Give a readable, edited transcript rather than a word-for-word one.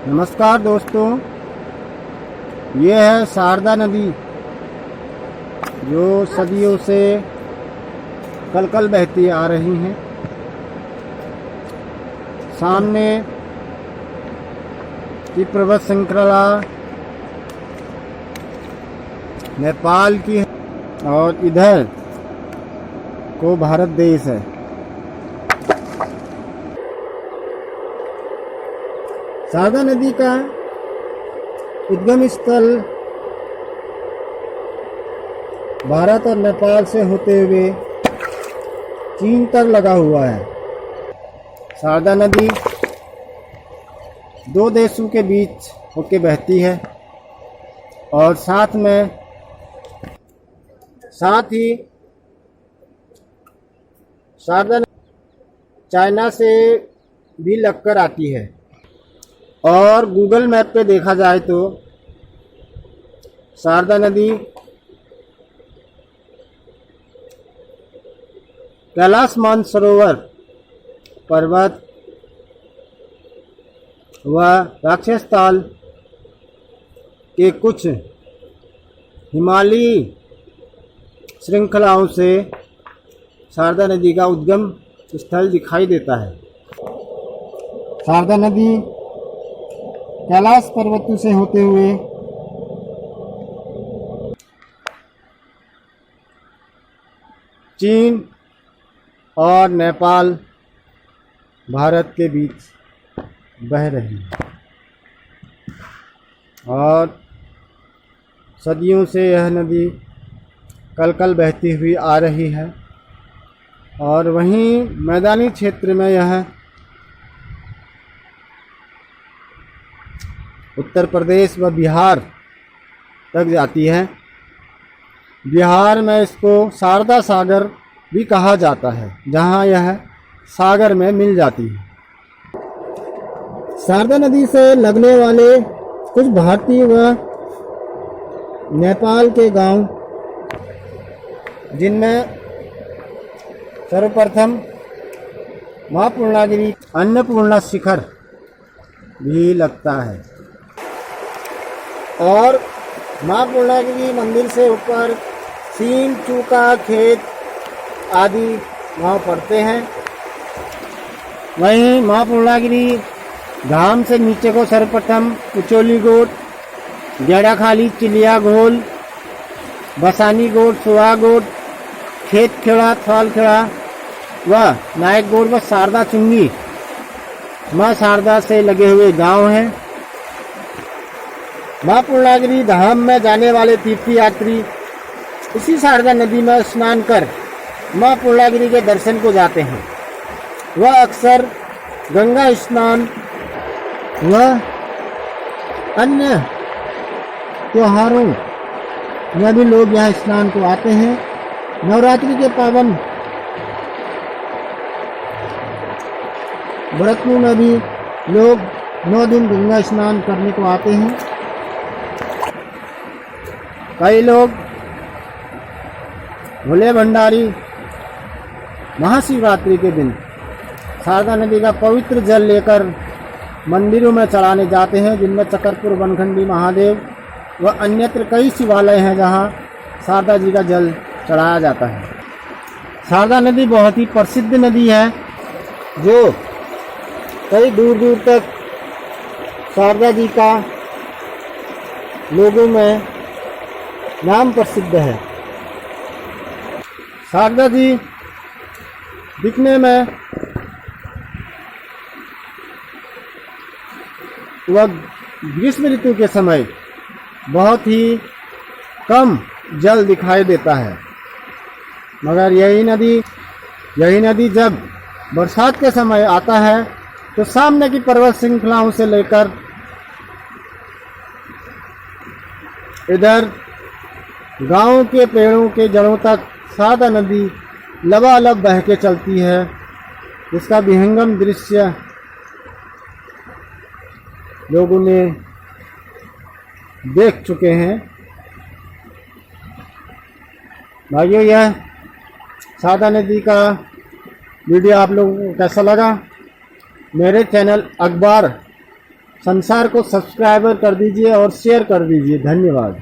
नमस्कार दोस्तों, ये है शारदा नदी जो सदियों से कल कल बहती आ रही हैं। सामने की पर्वत श्रृंखला नेपाल की है और इधर को भारत देश है। शारदा नदी का उद्गम स्थल भारत और नेपाल से होते हुए चीन तक लगा हुआ है। शारदा नदी दो देशों के बीच होके बहती है और साथ ही शारदा चाइना से भी लगकर आती है। और गूगल मैप पे देखा जाए तो शारदा नदी कैलाश मानसरोवर पर्वत व राक्षस ताल के कुछ हिमालयी श्रृंखलाओं से शारदा नदी का उद्गम स्थल दिखाई देता है। शारदा नदी कैलाश पर्वतों से होते हुए चीन और नेपाल भारत के बीच बह रही है और सदियों से यह नदी कल कल बहती हुई आ रही है। और वहीं मैदानी क्षेत्र में यह उत्तर प्रदेश व बिहार तक जाती है। बिहार में इसको शारदा सागर भी कहा जाता है, जहां यह सागर में मिल जाती है। शारदा नदी से लगने वाले कुछ भारतीय व नेपाल के गांव, जिनमें सर्वप्रथम मां पूर्णागिरि अन्नपूर्णा शिखर भी लगता है और मां पूर्णागिरि मंदिर से ऊपर सीन, चूका, खेत आदि वहाँ पड़ते हैं। वहीं मां पूर्णागिरि धाम से नीचे को सर्वप्रथम उचोली गोट, गेड़ाखाली, चिलिया घोल, बसानी गोट, सुहा गोट, खेत खेड़ा, थवाल खेड़ा व नायक गोट व शारदा चुंगी मां शारदा से लगे हुए गांव हैं। मां पूर्णागिरि धाम में जाने वाले तीर्थयात्री इसी शारदा नदी में स्नान कर मां पूर्णागिरि के दर्शन को जाते हैं। वह अक्सर गंगा स्नान व अन्य त्योहारों में भी लोग यहाँ स्नान को आते हैं। नवरात्रि के पावन व्रतों में भी लोग 9 दिन गंगा स्नान करने को आते हैं। कई लोग भोले भंडारी महाशिवरात्रि के दिन शारदा नदी का पवित्र जल लेकर मंदिरों में चढ़ाने जाते हैं, जिनमें चकरपुर बनखंडी महादेव व अन्यत्र कई शिवालय हैं जहां शारदा जी का जल चढ़ाया जाता है। शारदा नदी बहुत ही प्रसिद्ध नदी है जो कई दूर दूर तक शारदा जी का लोगों में नाम प्रसिद्ध है। शारदा जी दिखने में वह ग्रीष्म ऋतु के समय बहुत ही कम जल दिखाई देता है, मगर यही नदी जब बरसात के समय आता है तो सामने की पर्वत श्रृंखलाओं से लेकर इधर गांव के पेड़ों के जड़ों तक शारदा नदी लबालब बह के चलती है, जिसका विहंगम दृश्य लोगों ने देख चुके हैं। भाइयों, यह शारदा नदी का वीडियो आप लोगों को कैसा लगा? मेरे चैनल अखबार संसार को सब्सक्राइबर कर दीजिए और शेयर कर दीजिए। धन्यवाद।